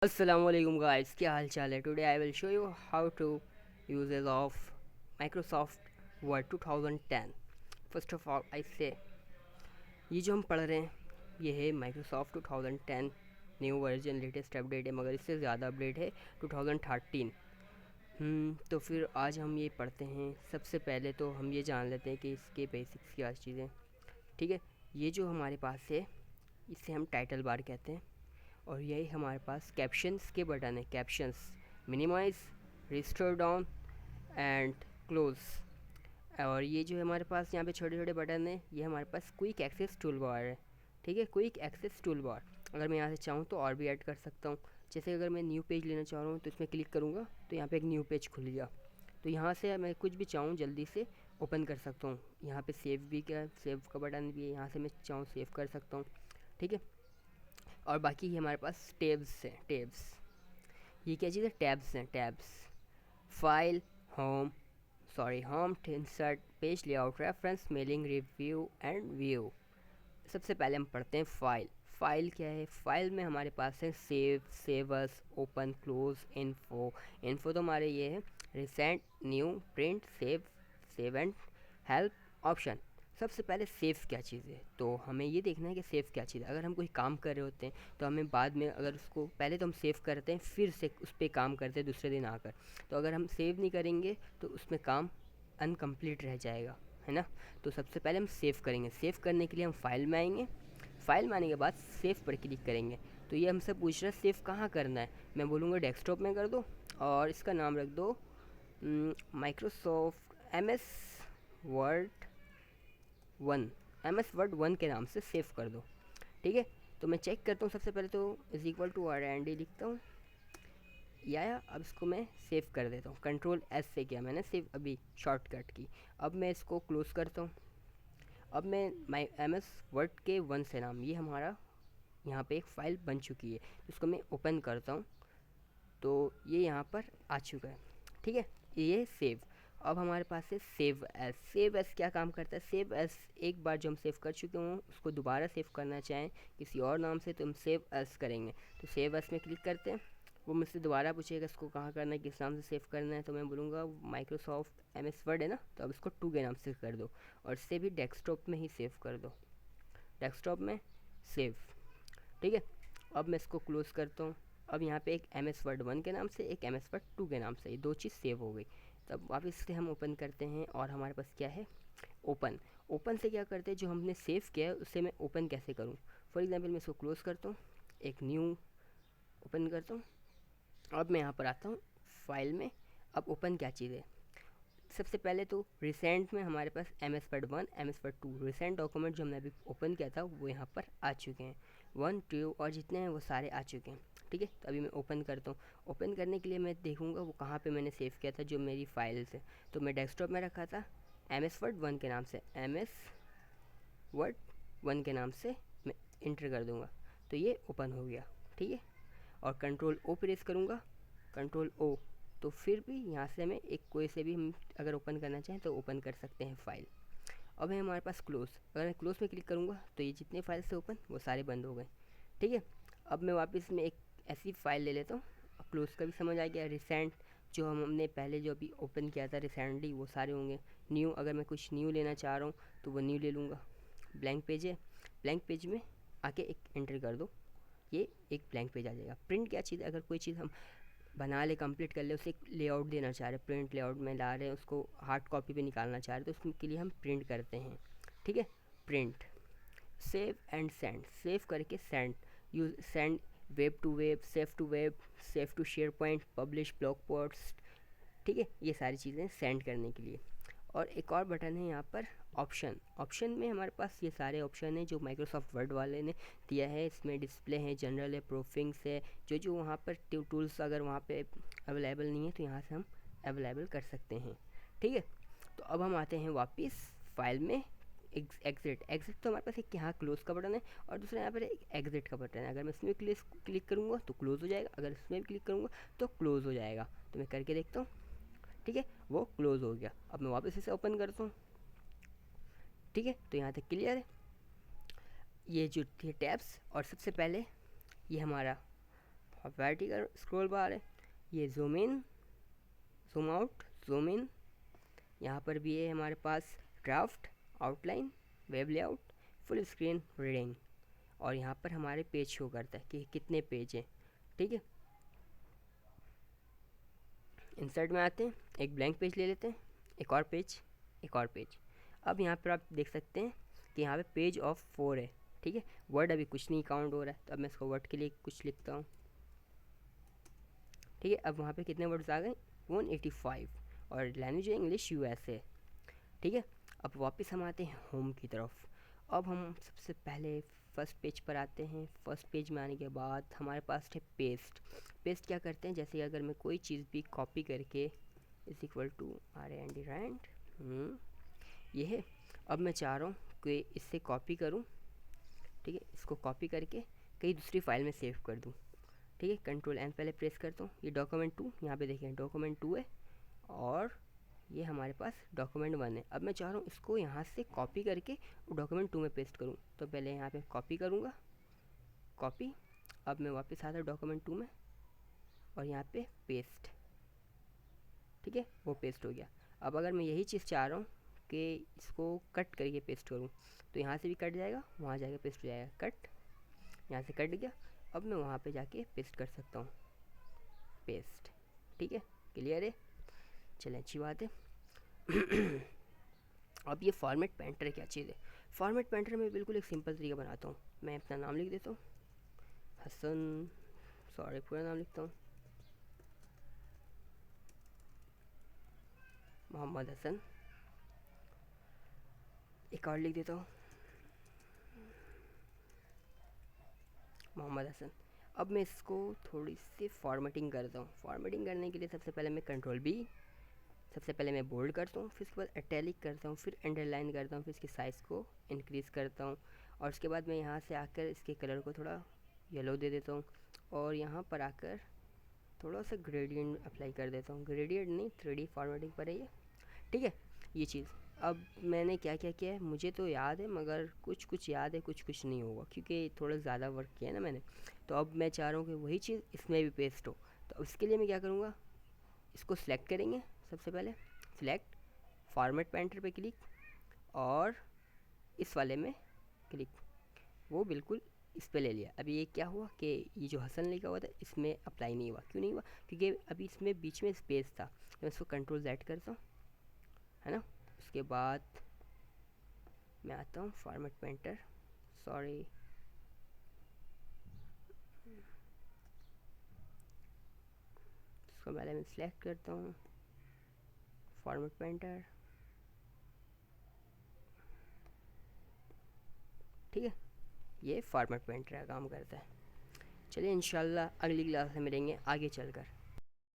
Assalamualaikum guys, क्या हाल चाल है? Today I will show you how to uses of Microsoft Word 2010। First of all I say ये जो हम पढ़ रहे हैं ये है Microsoft 2010 new version, latest update है, मगर इससे ज़्यादा अपडेट है 2013। तो फिर आज हम ये पढ़ते हैं। सबसे पहले तो हम ये जान लेते हैं कि इसके बेसिक्स क्या चीज़ें। ठीक है, ये जो हमारे पास है इसे हम टाइटल बार कहते हैं, और यही हमारे पास कैप्शंस के बटन है। Captions minimise, restore down and close. और ये जो हमारे पास यहाँ पे छोटे छोटे बटन है ये हमारे पास क्विक एक्सेस टूल बार है। ठीक है, क्विक एक्सेस टूल बार। अगर मैं यहाँ से चाहूँ तो और भी ऐड कर सकता हूँ। जैसे अगर मैं न्यू पेज लेना चाह रहा हूँ तो इसमें क्लिक करूँगा तो यहाँ पे एक न्यू पेज खुल गया। तो यहाँ से मैं कुछ भी चाहूँ जल्दी से ओपन कर सकता हूँ। यहाँ पे सेव भी क्या, सेव का बटन भी है, यहाँ से मैं चाहूँ सेव कर सकता हूँ। ठीक है, और बाकी ये हमारे पास टेब्स हैं। टेब्स ये क्या चीज़ है? टैब्स हैं, tabs. File, home, sorry home, insert, page layout, reference, mailing, review and view. सबसे पहले हम पढ़ते हैं फाइल। फाइल क्या है? फाइल में हमारे पास है save, save us, open, close, info. Info तो हमारे ये है recent, new, print, save, save and help option. सबसे पहले सेव क्या चीज़ है तो हमें ये देखना है कि सेव क्या चीज़ है। अगर हम कोई काम कर रहे होते हैं तो हमें बाद में अगर उसको पहले तो हम सेव करते हैं फिर से उस पर काम करते हैं दूसरे दिन आकर। तो अगर हम सेव नहीं करेंगे तो उसमें काम अनकम्प्लीट रह जाएगा, है ना। तो सबसे पहले हम सेव करेंगे। सेव करने के लिए हम फाइल में आएंगे। फाइल में आने के बाद सेव पर क्लिक करेंगे। तो ये हमसे पूछ रहा है सेव कहाँ करना है। मैं बोलूँगा डेस्कटॉप में कर दो और इसका नाम रख दो Microsoft Word one M S word one के नाम से सेव कर दो। ठीक है, तो मैं चेक करता हूँ। सबसे पहले तो is equal to R and D लिखता हूँ। या अब इसको मैं सेव कर देता हूँ। कंट्रोल एस से किया मैंने सेव, अभी शॉर्टकट की। अब मैं इसको क्लोज करता हूँ। अब मैं माई एम एस वर्ड के वन से नाम, ये हमारा यहाँ पे एक फ़ाइल बन चुकी है। इसको मैं ओपन करता हूँ तो ये यहाँ पर आ चुका है। ठीक है, ये सेव। अब हमारे पास है सेव एस। सेव एस क्या काम करता है? सेव एस एक बार जो हम सेव कर चुके हों उसको दोबारा सेव करना चाहें किसी और नाम से तो हम सेव एस करेंगे। तो सेव एस में क्लिक करते हैं। वो मुझसे दोबारा पूछेगा इसको कहाँ करना है, किस नाम से सेव करना है। तो मैं बोलूँगा माइक्रोसॉफ्ट एम एस वर्ड है ना, तो अब इसको टू के नाम से कर दो और इससे भी डेस्कटॉप में ही सेव कर दो। डेस्कटॉप में सेव। ठीक है, अब मैं इसको क्लोज करता हूँ। अब यहाँ पे एक एम एस वर्ड वन के नाम से, एक एम एस वर्ड टू के नाम से, ये दो चीज़ सेव हो गई। तब वापस से हम ओपन करते हैं और हमारे पास क्या है? ओपन। ओपन से क्या करते हैं, जो हमने सेव किया है उससे मैं ओपन कैसे करूँ। फॉर एग्जांपल मैं इसको क्लोज करता हूँ, एक न्यू ओपन करता हूँ। अब मैं यहाँ पर आता हूँ फाइल में। अब ओपन क्या चीज़ है? सबसे पहले तो रिसेंट में हमारे पास M S word one, M S word two, recent document जो हमने अभी ओपन किया था वो यहाँ पर आ चुके हैं। वन, टू और जितने हैं वो सारे आ चुके हैं। ठीक है, तो अभी मैं ओपन करता हूँ। ओपन करने के लिए मैं देखूँगा वो कहाँ पे मैंने सेव किया था जो मेरी फाइल्स है। तो मैं डेस्कटॉप में रखा था एम एस वर्ड वन के नाम से, एम एस वर्ड वन के नाम से मैं इंटर कर दूँगा तो ये ओपन हो गया। ठीक है, और कंट्रोल ओ प्रेस करूँगा, कंट्रोल ओ, तो फिर भी यहाँ से हमें एक कोई से भी हम अगर ओपन करना चाहें तो ओपन कर सकते हैं फाइल। अब है हमारे पास क्लोज। अगर मैं क्लोज में क्लिक करूँगा तो ये जितने फाइल से ओपन वो सारे बंद हो गए। ठीक है, अब मैं वापस में एक ऐसी फाइल ले लेता हूँ। क्लोज का भी समझ आ गया। रिसेंट जो हमने पहले जो अभी ओपन किया था रिसेंटली वो सारे होंगे। न्यू, अगर मैं कुछ न्यू लेना चाह रहा हूँ तो वो न्यू ले लूँगा। ब्लैंक पेज है, ब्लैंक पेज में आके एक एंटर कर दो, ये एक ब्लैंक पेज आ जाएगा। प्रिंट क्या चीज़ है? अगर कोई चीज़ हम बना ले, कंप्लीट कर ले, उसे एक लेआउट देना चाह रहे, प्रिंट लेआउट में ला रहे हैं, उसको हार्ड कॉपी पे निकालना चाह रहे तो उसके लिए हम प्रिंट करते हैं। ठीक है, print. Save and send, save करके send, use send web to web, save to web, save to SharePoint, publish blog post. ठीक है, ये सारी चीज़ें सेंड करने के लिए। और एक और बटन है यहाँ पर ऑप्शन। ऑप्शन में हमारे पास ये सारे ऑप्शन हैं जो माइक्रोसॉफ्ट वर्ड वाले ने दिया है। इसमें डिस्प्ले है, जनरल है, प्रोफिंग्स है, जो जो वहाँ पर टूल्स अगर वहाँ पे अवेलेबल नहीं है तो यहाँ से हम अवेलेबल कर सकते हैं। ठीक है, तो अब हम आते हैं वापस फाइल में। एग्जिट। एग्जिट तो हमारे पास एक यहाँ क्लोज का बटन है और दूसरा यहाँ पर एक एग्जिट का बटन है। अगर मैं इसमें क्लिक करूँगा तो क्लोज हो जाएगा, अगर इसमें भी क्लिक करूँगा तो क्लोज हो जाएगा। तो मैं करके देखता हूँ। ठीक है, वो क्लोज हो गया। अब मैं वापस इसे ओपन करता हूँ। ठीक है, तो यहाँ तक क्लियर है। ये जो थे टैब्स, और सबसे पहले ये हमारा अब वर्टिकल स्क्रॉल बार है, ये zoom in, zoom out, zoom in. यहाँ पर भी है हमारे पास draft, outline, web layout, full screen reading. और यहाँ पर हमारे पेज शो करता है कि कितने पेज हैं। ठीक है, इंसर्ट में आते हैं, एक ब्लैंक पेज ले लेते हैं, एक और पेज, एक और पेज। अब यहाँ पर आप देख सकते हैं कि यहाँ पे पेज ऑफ 4 है। ठीक है, वर्ड अभी कुछ नहीं काउंट हो रहा है, तो अब मैं इसको वर्ड के लिए कुछ लिखता हूँ। ठीक है, अब वहाँ पे कितने वर्ड्स आ गए, 185, और लैंग्वेज है इंग्लिश यूएसए। ठीक है, अब वापस हम आते हैं होम की तरफ। अब हम सबसे पहले फर्स्ट पेज पर आते हैं। फर्स्ट पेज में आने के बाद हमारे पास है पेस्ट। पेस्ट क्या करते हैं, जैसे अगर मैं कोई चीज़ भी कॉपी करके is equal to R and D rand, ये है। अब मैं चाह रहा हूँ कि इससे कॉपी करूँ। ठीक है, इसको कॉपी करके कहीं दूसरी फाइल में सेव कर दूँ। ठीक है, कंट्रोल एन पहले प्रेस करता हूँ, ये डॉक्यूमेंट 2, यहाँ पे देखें डॉक्यूमेंट 2 है, और ये हमारे पास डॉक्यूमेंट 1 है। अब मैं चाह रहा हूँ इसको यहाँ से कॉपी करके डॉक्यूमेंट 2 में पेस्ट करूँ, तो पहले यहाँ पे कॉपी करूँगा, कॉपी। अब मैं वापस आता हूँ डॉक्यूमेंट 2 में, और यहाँ पे पेस्ट। ठीक है, वो पेस्ट हो गया। अब अगर मैं यही चीज़ चाह रहा हूँ कि इसको कट करके पेस्ट करूँ, तो यहाँ से भी कट जाएगा, वहाँ जाके पेस्ट हो जाएगा, कट, यहाँ से कट गया। अब मैं वहाँ पे जाके पेस्ट कर सकता हूँ, पेस्ट। ठीक है, क्लियर है, चलें, अच्छी बात है। अब ये फॉर्मेट पेंटर क्या चीज़ है। फॉर्मेट पेंटर में बिल्कुल एक सिंपल तरीका बनाता हूँ। मैं अपना नाम लिख देता हूँ, हसन, सॉरी पूरा नाम लिखता हूँ, मोहम्मद हसन। एक और लिख देता हूँ, मोहम्मद हसन। अब मैं इसको थोड़ी सी फॉर्मेटिंग करता हूँ। फॉर्मेटिंग करने के लिए सबसे पहले मैं कंट्रोल बी, सबसे पहले मैं बोल्ड करता हूँ, फिर उसके बाद इटैलिक करता हूँ, फिर अंडरलाइन करता हूँ, फिर इसकी साइज़ को इंक्रीज़ करता हूँ, और उसके बाद मैं यहाँ से आकर इसके कलर को थोड़ा येलो दे देता हूँ, और यहाँ पर आकर थोड़ा सा ग्रेडियंट अप्लाई कर देता हूँ। ग्रेडियंट नहीं, 3D फॉर्मेटिंग पर है ये। ठीक है, ये चीज़। अब मैंने क्या क्या किया है मुझे तो याद है, मगर कुछ कुछ याद है, कुछ कुछ नहीं होगा, क्योंकि थोड़ा ज़्यादा वर्क किया है ना मैंने। तो अब मैं चाह रहा हूँ कि वही चीज़ इसमें भी पेस्ट हो। तो उसके लिए मैं क्या करूँगा, इसको सिलेक्ट करेंगे, सबसे पहले सिलेक्ट, फॉर्मेट पेंटर पे क्लिक, और इस वाले में क्लिक, वो बिल्कुल इस पे ले लिया। अभी ये क्या हुआ कि ये जो हसन लिखा हुआ था इसमें अप्लाई नहीं हुआ। क्यों नहीं हुआ, क्योंकि अभी इसमें बीच में स्पेस था। मैं इसको कंट्रोल Z करता हूँ, है ना। उसके बाद मैं आता हूँ फॉर्मेट पेंटर, सॉरी, इसको पहले मैं सिलेक्ट करता हूँ, फॉर्मेट पेंटर। ठीक है, ये फॉर्मेट पेंटर का काम करता है। चलिए इंशाल्लाह अगली क्लास में मिलेंगे आगे चलकर।